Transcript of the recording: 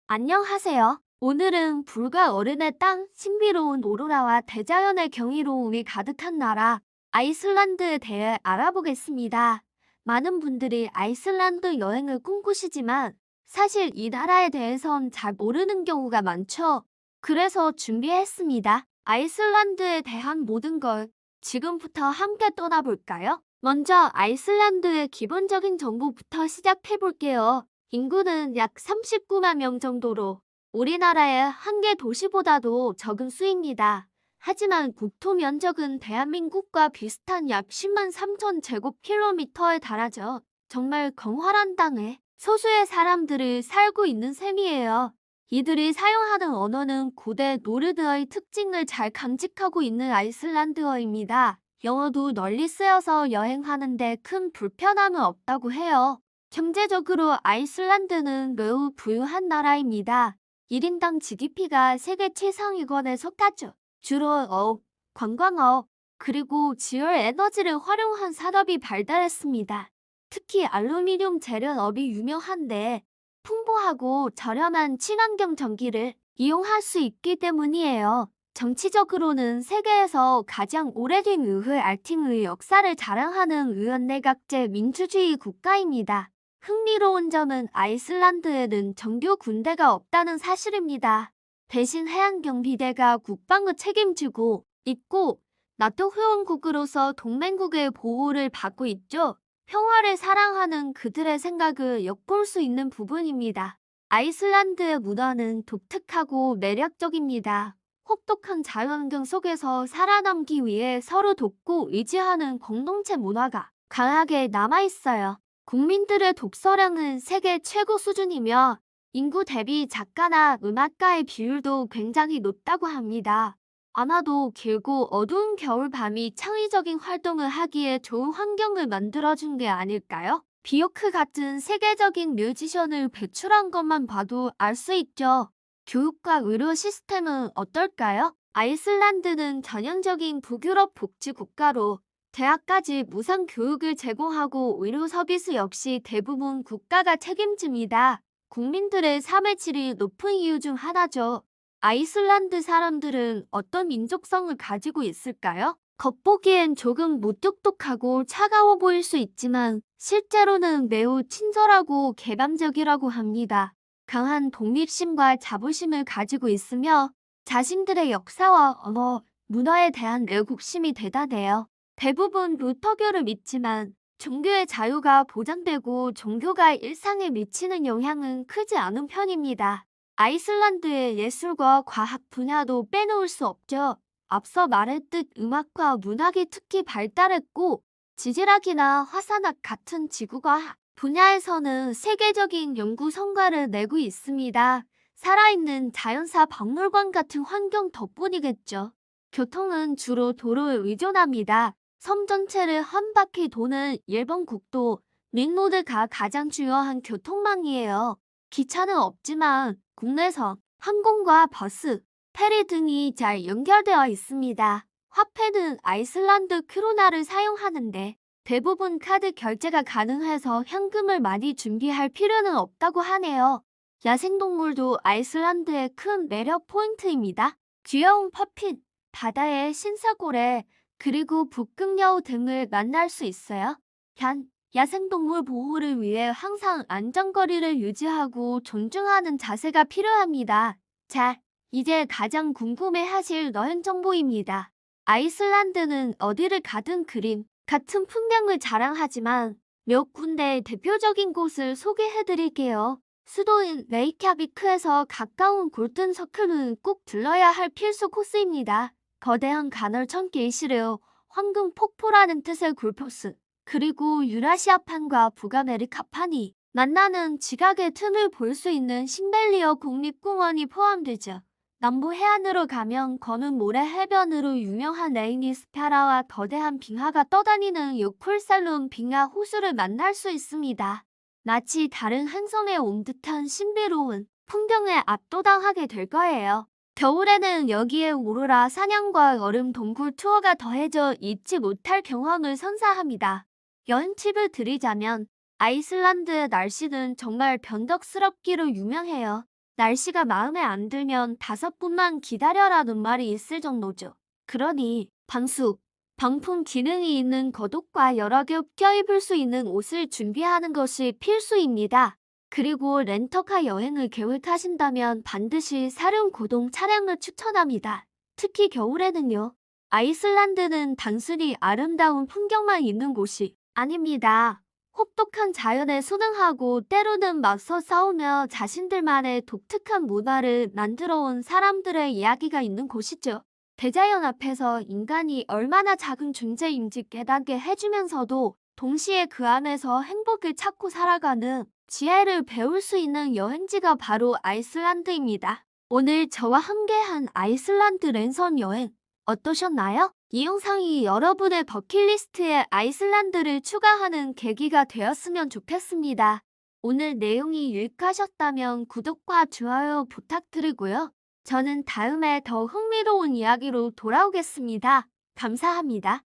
안녕하세요. 오늘은 불과 어른의 땅, 신비로운 오로라와 대자연의 경이로움이 가득한 나라, 아이슬란드에 대해 알아보겠습니다. 많은 분들이 아이슬란드 여행을 꿈꾸시지만 사실 이 나라에 대해선 잘 모르는 경우가 많죠. 그래서 준비했습니다. 아이슬란드에 대한 모든 걸 지금부터 함께 떠나볼까요? 먼저 아이슬란드의 기본적인 정보부터 시작해볼게요. 인구는 약 39만 명 정도로 우리나라의 한 개 도시보다도 적은 수입니다. 하지만 국토 면적은 대한민국과 비슷한 약 10만 3천 제곱킬로미터에 달하죠. 정말 광활한 땅에 소수의 사람들이 살고 있는 셈이에요. 이들이 사용하는 언어는 고대 노르드어의 특징을 잘 간직하고 있는 아이슬란드어입니다. 영어도 널리 쓰여서 여행하는데 큰 불편함은 없다고 해요. 경제적으로 아이슬란드는 매우 부유한 나라입니다. 1인당 GDP가 세계 최상위권에 속하죠. 주로 어업, 관광업, 그리고 지열 에너지를 활용한 산업이 발달했습니다. 특히 알루미늄 재련업이 유명한데 풍부하고 저렴한 친환경 전기를 이용할 수 있기 때문이에요. 정치적으로는 세계에서 가장 오래된 의회 알팅의 역사를 자랑하는 의원내각제 민주주의 국가입니다. 흥미로운 점은 아이슬란드에는 정규 군대가 없다는 사실입니다. 대신 해안경비대가 국방을 책임지고 있고 나토 회원국으로서 동맹국의 보호를 받고 있죠. 평화를 사랑하는 그들의 생각을 엿볼 수 있는 부분입니다. 아이슬란드의 문화는 독특하고 매력적입니다. 혹독한 자연환경 속에서 살아남기 위해 서로 돕고 의지하는 공동체 문화가 강하게 남아있어요. 국민들의 독서량은 세계 최고 수준이며 인구 대비 작가나 음악가의 비율도 굉장히 높다고 합니다. 아마도 길고 어두운 겨울밤이 창의적인 활동을 하기에 좋은 환경을 만들어준 게 아닐까요? 비오크 같은 세계적인 뮤지션을 배출한 것만 봐도 알 수 있죠. 교육과 의료 시스템은 어떨까요? 아이슬란드는 전형적인 북유럽 복지 국가로 대학까지 무상 교육을 제공하고 의료 서비스 역시 대부분 국가가 책임집니다. 국민들의 삶의 질이 높은 이유 중 하나죠. 아이슬란드 사람들은 어떤 민족성을 가지고 있을까요? 겉보기엔 조금 무뚝뚝하고 차가워 보일 수 있지만 실제로는 매우 친절하고 개방적이라고 합니다. 강한 독립심과 자부심을 가지고 있으며 자신들의 역사와 언어, 문화에 대한 애국심이 대단해요. 대부분 루터교를 믿지만 종교의 자유가 보장되고 종교가 일상에 미치는 영향은 크지 않은 편입니다. 아이슬란드의 예술과 과학 분야도 빼놓을 수 없죠. 앞서 말했듯 음악과 문학이 특히 발달했고 지질학이나 화산학 같은 지구과학 분야에서는 세계적인 연구 성과를 내고 있습니다. 살아있는 자연사 박물관 같은 환경 덕분이겠죠. 교통은 주로 도로에 의존합니다. 섬 전체를 한 바퀴 도는 일본 국도 링로드가 가장 중요한 교통망이에요. 기차는 없지만 국내선, 항공과 버스, 페리 등이 잘 연결되어 있습니다. 화폐는 아이슬란드 크로나를 사용하는데 대부분 카드 결제가 가능해서 현금을 많이 준비할 필요는 없다고 하네요. 야생동물도 아이슬란드의 큰 매력 포인트입니다. 귀여운 퍼핀, 바다의 신사고래, 그리고 북극여우 등을 만날 수 있어요. 단, 야생동물 보호를 위해 항상 안전거리를 유지하고 존중하는 자세가 필요합니다. 자, 이제 가장 궁금해하실 여행 정보입니다. 아이슬란드는 어디를 가든 그림 같은 풍경을 자랑하지만 몇 군데의 대표적인 곳을 소개해드릴게요. 수도인 레이캬비크에서 가까운 골든 서클은 꼭 들러야 할 필수 코스입니다. 거대한 간헐천 게이시르, 황금 폭포라는 뜻의 굴포스, 그리고 유라시아판과 북아메리카판이 만나는 지각의 틈을 볼 수 있는 신벨리어 국립공원이 포함되죠. 남부 해안으로 가면 거는 모래 해변으로 유명한 레이니스파라와 거대한 빙하가 떠다니는 요콜살룸 빙하 호수를 만날 수 있습니다. 마치 다른 행성에 온 듯한 신비로운 풍경에 압도당하게 될 거예요. 겨울에는 여기에 오로라 사냥과 얼음 동굴 투어가 더해져 잊지 못할 경험을 선사합니다. 여행 팁을 드리자면 아이슬란드의 날씨는 정말 변덕스럽기로 유명해요. 날씨가 마음에 안 들면 5분만 기다려라는 말이 있을 정도죠. 그러니 방수, 방풍 기능이 있는 겉옷과 여러 겹 껴입을 수 있는 옷을 준비하는 것이 필수입니다. 그리고 렌터카 여행을 계획하신다면 반드시 사륜 고동 차량을 추천합니다. 특히 겨울에는요. 아이슬란드는 단순히 아름다운 풍경만 있는 곳이 아닙니다. 혹독한 자연에 순응하고 때로는 맞서 싸우며 자신들만의 독특한 문화를 만들어 온 사람들의 이야기가 있는 곳이죠. 대자연 앞에서 인간이 얼마나 작은 존재인지 깨닫게 해주면서도 동시에 그 안에서 행복을 찾고 살아가는 지혜를 배울 수 있는 여행지가 바로 아이슬란드입니다. 오늘 저와 함께한 아이슬란드 랜선 여행 어떠셨나요? 이 영상이 여러분의 버킷리스트에 아이슬란드를 추가하는 계기가 되었으면 좋겠습니다. 오늘 내용이 유익하셨다면 구독과 좋아요 부탁드리고요. 저는 다음에 더 흥미로운 이야기로 돌아오겠습니다. 감사합니다.